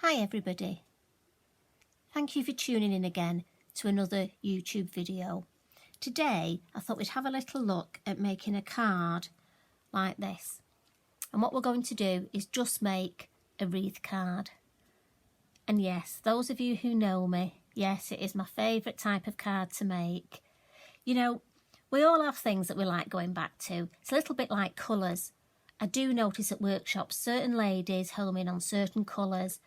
Hi everybody, thank you for tuning in again to another YouTube video. Today I thought we'd have a little look at making a card like this, and what we're going to do is just make a wreath card. And yes, those of you who know me, yes, it is my favourite type of card to make. You know, we all have things that we like going back to. It's a little bit like colours. I do notice at workshops certain ladies home in on certain colours.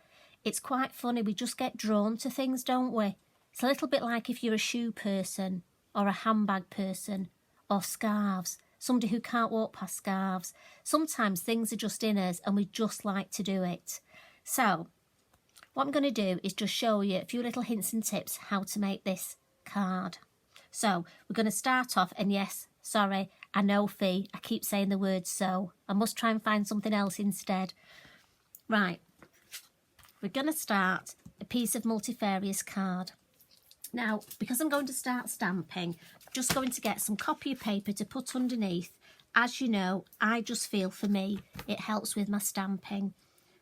It's quite funny, we just get drawn to things, don't we? It's a little bit like if you're a shoe person or a handbag person or scarves, somebody who can't walk past scarves. Sometimes things are just in us and we just like to do it. So what I'm going to do is just show you a few little hints and tips how to make this card. So we're going to start off, and yes, sorry, I know Fee, I keep saying the word so. I must try and find something else instead. Right. We're going to start a piece of multifarious card. Now, because I'm going to start stamping, I'm just going to get some copy of paper to put underneath. As you know, I just feel for me, it helps with my stamping.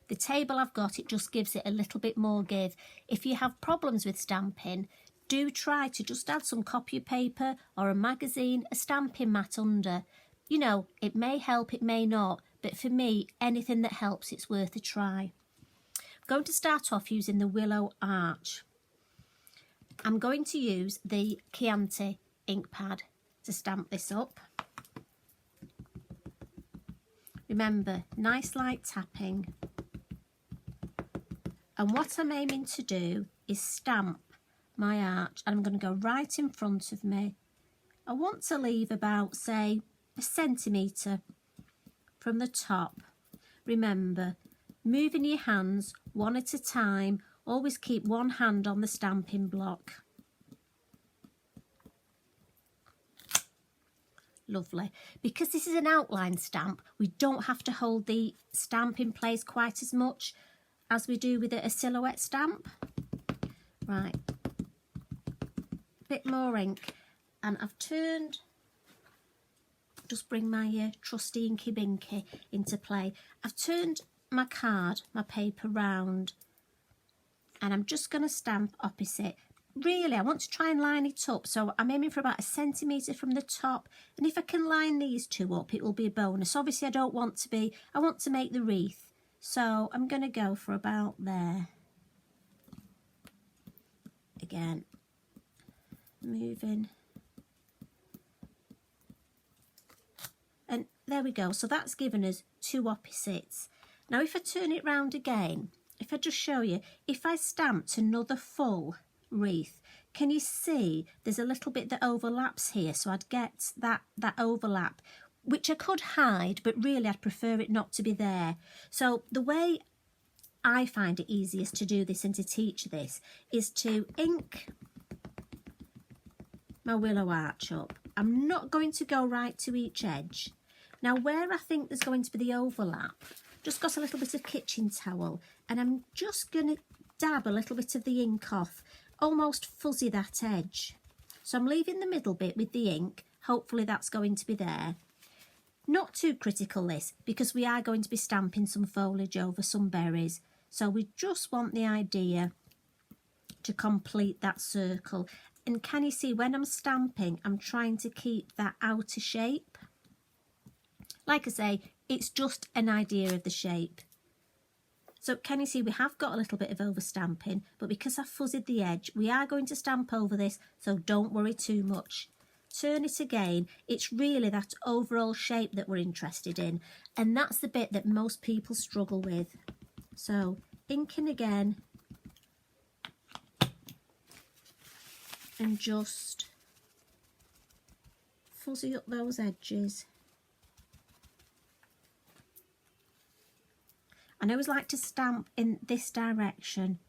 The table I've got, it just gives it a little bit more give. If you have problems with stamping, do try to just add some copy of paper or a magazine, a stamping mat under. You know, it may help, it may not, but for me, anything that helps, it's worth a try. Going to start off using the Willow Arch. I'm going to use the Chianti ink pad to stamp this up. Remember, nice light tapping. And what I'm aiming to do is stamp my arch, and I'm going to go right in front of me. I want to leave about, say, 1 centimetre from the top. Remember, moving your hands one at a time, always keep one hand on the stamping block. Lovely. Because this is an outline stamp, we don't have to hold the stamp in place quite as much as we do with a silhouette stamp. Right. Bit more ink, and I've turned, just bring my trusty Inky Binky into play. I've turned my card, my paper round, and I'm just going to stamp opposite. Really, I want to try and line it up, so I'm aiming for about 1 centimetre from the top, and if I can line these two up, it will be a bonus. Obviously, I want to make the wreath, so I'm going to go for about there. Again, moving. And there we go, so that's given us two opposites. Now if I turn it round again, if I just show you, if I stamped another full wreath, can you see there's a little bit that overlaps here? So I'd get that overlap, which I could hide, but really I'd prefer it not to be there. So the way I find it easiest to do this and to teach this is to ink my Willow Arch up. I'm not going to go right to each edge. Now where I think there's going to be the overlap, just got a little bit of kitchen towel, and I'm just going to dab a little bit of the ink off, almost fuzzy that edge. So I'm leaving the middle bit with the ink, hopefully that's going to be there. Not too critical this, because we are going to be stamping some foliage over some berries, so we just want the idea to complete that circle. And can you see when I'm stamping, I'm trying to keep that outer shape. Like I say, it's just an idea of the shape. So can you see we have got a little bit of overstamping, but because I've fuzzied the edge, we are going to stamp over this, so don't worry too much. Turn it again. It's really that overall shape that we're interested in, and that's the bit that most people struggle with. So inking again, and just fuzzy up those edges. I always like to stamp in this direction.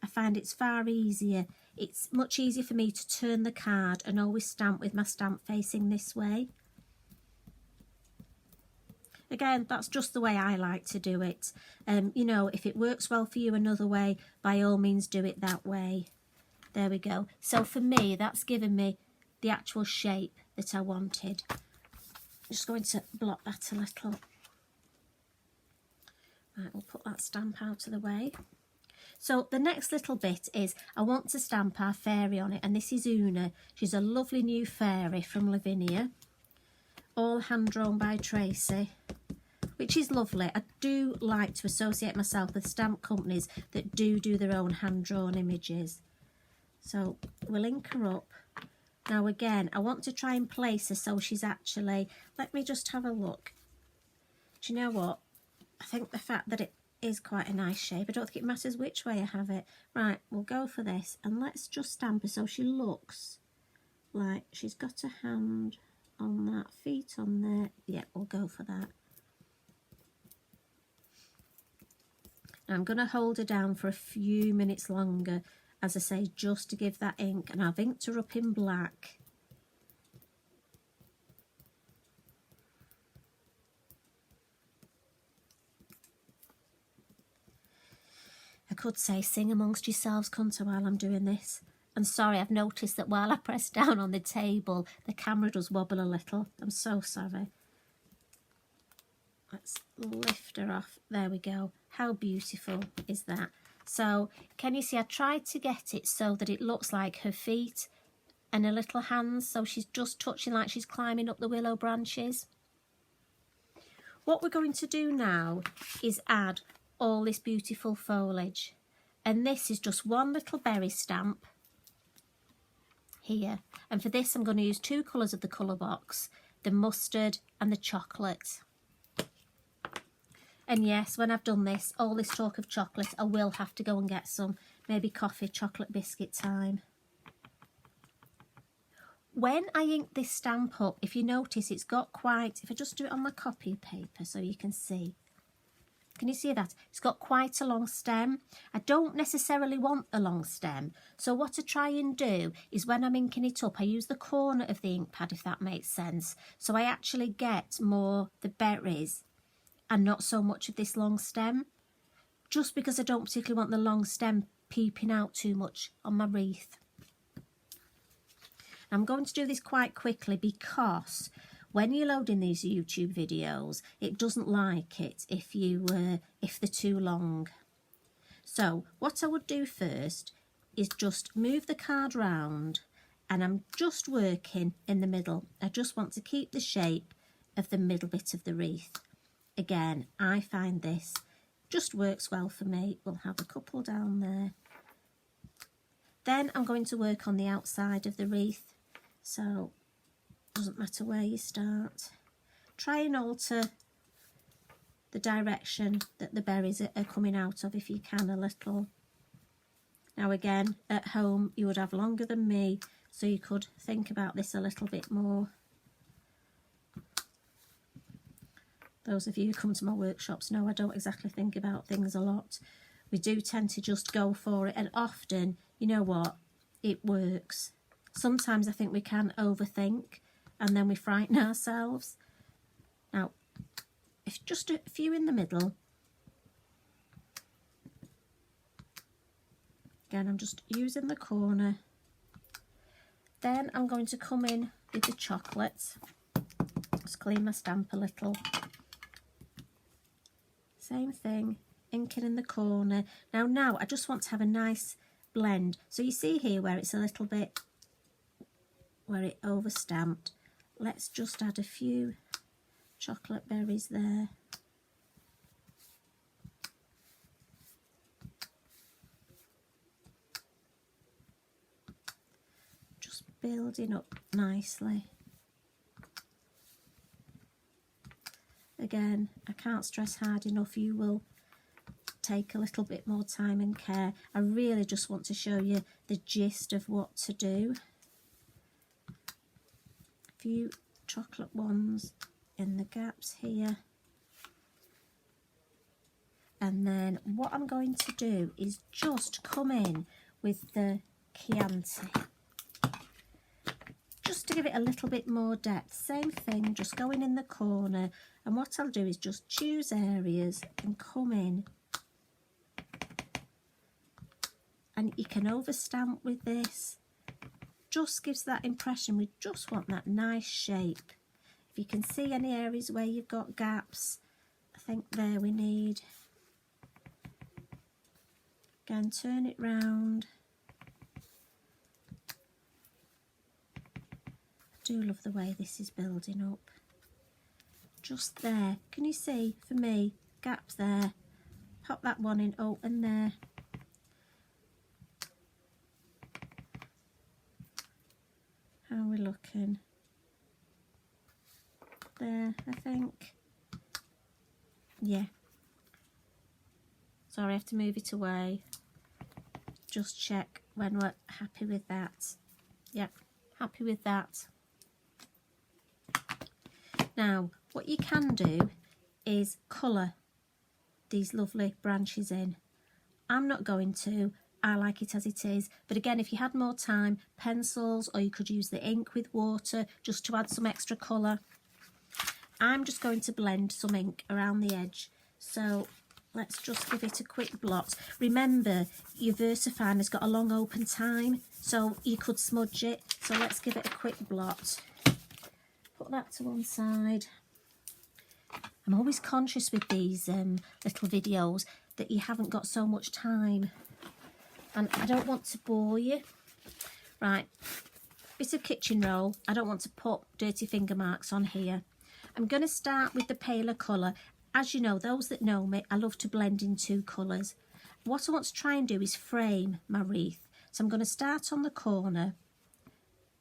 I find it's far easier. It's much easier for me to turn the card and always stamp with my stamp facing this way. Again, that's just the way I like to do it. You know, if it works well for you another way, by all means do it that way. There we go. So for me, that's given me the actual shape that I wanted. I'm just going to block that a little. Right, we'll put that stamp out of the way. So the next little bit is I want to stamp our fairy on it, and this is Una. She's a lovely new fairy from Lavinia, all hand drawn by Tracy, which is lovely. I do like to associate myself with stamp companies that do their own hand drawn images. So we'll ink her up. Now again, I want to try and place her so she's actually, let me just have a look. Do you know what? I think the fact that it is quite a nice shape, I don't think it matters which way I have it. Right, we'll go for this, and let's just stamp her so she looks like she's got a hand on that, feet on there. Yeah, we'll go for that. Now I'm going to hold her down for a few minutes longer, as I say, just to give that ink, and I've inked her up in black. I could say sing amongst yourselves, couldn't I, while I'm doing this? And sorry, I've noticed that while I press down on the table, the camera does wobble a little. I'm so sorry. Let's lift her off. There we go. How beautiful is that? So, can you see I tried to get it so that it looks like her feet and her little hands, so she's just touching like she's climbing up the willow branches. What we're going to do now is add all this beautiful foliage, and this is just one little berry stamp here, and for this I'm going to use two colours of the colour box, the mustard and the chocolate. And yes, when I've done this, all this talk of chocolate, I will have to go and get some, maybe coffee, chocolate biscuit time. When I ink this stamp up, if you notice, it's got quite, if I just do it on my copy paper so you can see. Can you see that? It's got quite a long stem. I don't necessarily want a long stem. So what I try and do is when I'm inking it up, I use the corner of the ink pad, if that makes sense. So I actually get more the berries and not so much of this long stem, just because I don't particularly want the long stem peeping out too much on my wreath. I'm going to do this quite quickly because when you're loading these YouTube videos, it doesn't like it if they're too long. So what I would do first is just move the card round, and I'm just working in the middle. I just want to keep the shape of the middle bit of the wreath. Again, I find this just works well for me. We'll have a couple down there. Then I'm going to work on the outside of the wreath. So it doesn't matter where you start. Try and alter the direction that the berries are coming out of if you can a little. Now again, at home you would have longer than me, so you could think about this a little bit more. Those of you who come to my workshops know I don't exactly think about things a lot. We do tend to just go for it, and often, you know what, it works. Sometimes I think we can overthink and then we frighten ourselves. Now, if just a few in the middle. Again, I'm just using the corner. Then I'm going to come in with the chocolate. Just clean my stamp a little. Same thing, inking in the corner. Now I just want to have a nice blend. So you see here where it's a little bit, where it overstamped. Let's just add a few chocolate berries there. Just building up nicely. Again, I can't stress hard enough, you will take a little bit more time and care. I really just want to show you the gist of what to do. A few chocolate ones in the gaps here. And then what I'm going to do is just come in with the Chianti, just to give it a little bit more depth. Same thing, just going in the corner. And what I'll do is just choose areas and come in. And you can overstamp with this. Just gives that impression. We just want that nice shape. If you can see any areas where you've got gaps, I think there we need. Again, turn it round. I do love the way this is building up. Just there, can you see, for me, gaps there. Pop that one in, oh, and there. How are we looking? There, I think. Yeah. Sorry, I have to move it away. Just check when we're happy with that. Yep, happy with that. Now, what you can do is colour these lovely branches in. I'm not going to. I like it as it is. But again, if you had more time, pencils, or you could use the ink with water just to add some extra colour. I'm just going to blend some ink around the edge. So let's just give it a quick blot. Remember, your VersaFine has got a long open time, so you could smudge it. So let's give it a quick blot. Put that to one side. I'm always conscious with these little videos that you haven't got so much time. And I don't want to bore you. Right, bit of kitchen roll. I don't want to put dirty finger marks on here. I'm going to start with the paler colour. As you know, those that know me, I love to blend in two colours. What I want to try and do is frame my wreath. So I'm going to start on the corner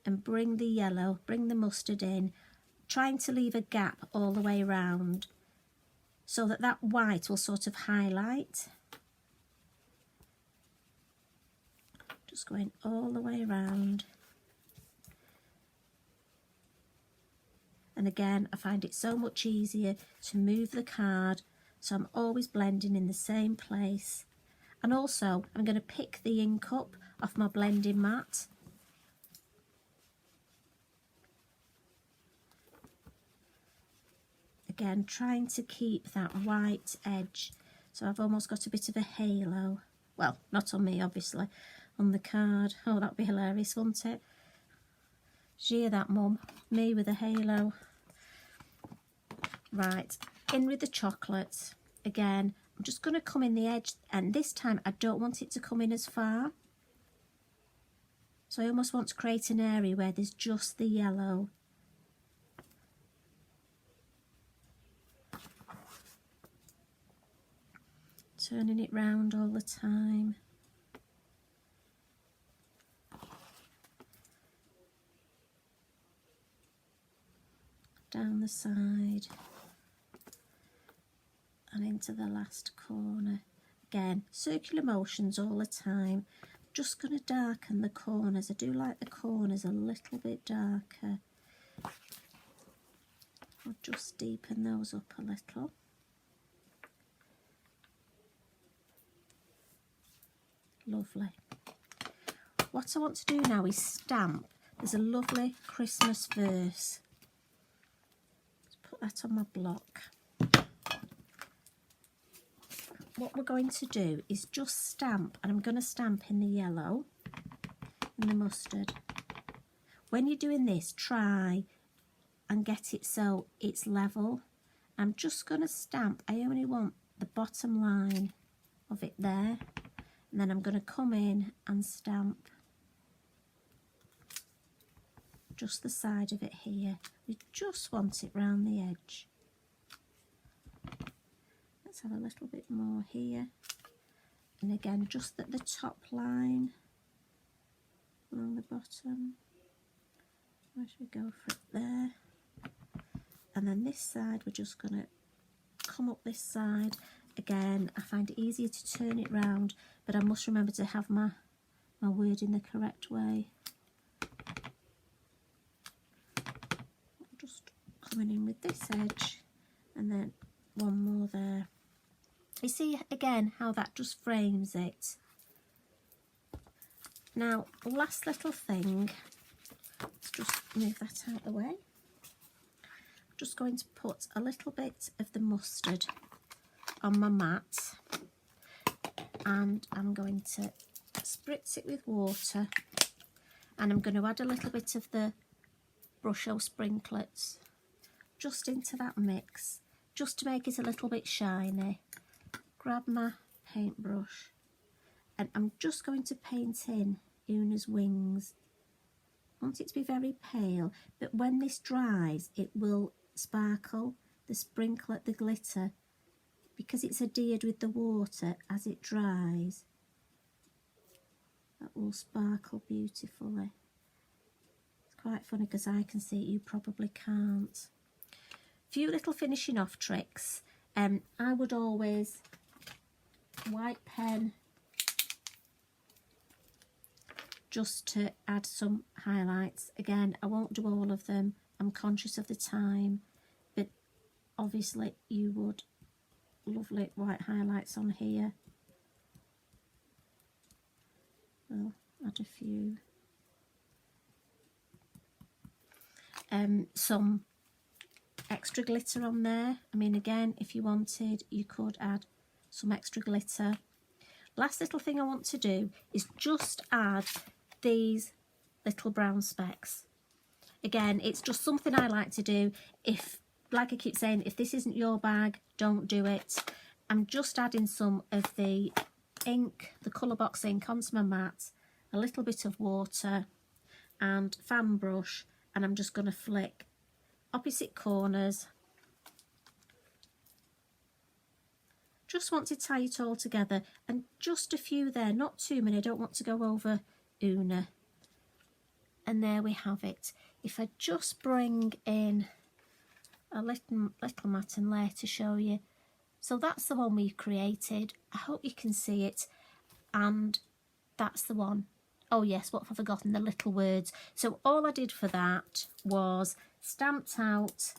and bring the yellow, bring the mustard in, trying to leave a gap all the way around so that that white will sort of highlight. Just going all the way around. And again, I find it so much easier to move the card, so I'm always blending in the same place. And also, I'm going to pick the ink up off my blending mat. Again, trying to keep that white edge, so I've almost got a bit of a halo. Well, not on me, obviously, on the card. Oh, that'd be hilarious, wouldn't it? Did you hear that, Mum? Me with a halo. Right, in with the chocolate. Again, I'm just going to come in the edge, and this time I don't want it to come in as far. So I almost want to create an area where there's just the yellow. Turning it round all the time. Down the side and into the last corner. Again, circular motions all the time. Just going to darken the corners. I do like the corners a little bit darker. I'll just deepen those up a little. Lovely. What I want to do now is stamp. There's a lovely Christmas verse. That on my block. What we're going to do is just stamp, and I'm going to stamp in the yellow and the mustard. When you're doing this, try and get it so it's level. I'm just going to stamp. I only want the bottom line of it there, and then I'm going to come in and stamp just the side of it here. We just want it round the edge. Let's have a little bit more here. And again, just at the top line, along the bottom. Where should we go for it? There. And then this side, we're just going to come up this side. Again, I find it easier to turn it round, but I must remember to have my word in the correct way. Just coming in with this edge, and then one more there. You see again how that just frames it. Now, last little thing, let's just move that out of the way. I'm just going to put a little bit of the mustard on my mat, and I'm going to spritz it with water, and I'm going to add a little bit of the Brusho sprinklets just into that mix, just to make it a little bit shiny. Grab my paintbrush and I'm just going to paint in Una's wings. I want it to be very pale, but when this dries it will sparkle, the sprinkle, the glitter, because it's adhered with the water. As it dries, that will sparkle beautifully. It's quite funny because I can see it, you probably can't. Few little finishing off tricks. I would always white pen just to add some highlights. Again, I won't do all of them, I'm conscious of the time, but obviously you would lovely white highlights on here. I'll add a few. Some extra glitter on there. I mean, again, if you wanted, you could add some extra glitter. Last little thing I want to do is just add these little brown specks. Again, it's just something I like to do. If, like I keep saying, if this isn't your bag, don't do it. I'm just adding some of the ink, the colour box ink, onto my mat, a little bit of water and fan brush, and I'm just going to flick opposite corners. Just want to tie it all together, and just a few there, not too many. I don't want to go over Una. And there we have it. If I just bring in a little mat and layer to show you. So that's the one we created. I hope you can see it. And that's the one. Oh yes, what have I forgotten? The little words. So all I did for that was stamped out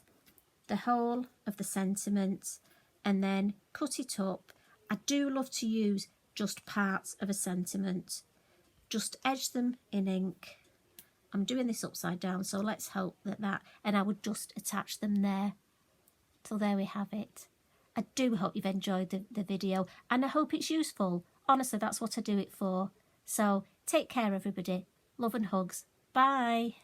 the whole of the sentiment and then cut it up. I do love to use just parts of a sentiment. Just edge them in ink. I'm doing this upside down, so let's hope that and I would just attach them there. So there we have it. I do hope you've enjoyed the video, and I hope it's useful. Honestly, that's what I do it for. So take care, everybody. Love and hugs. Bye.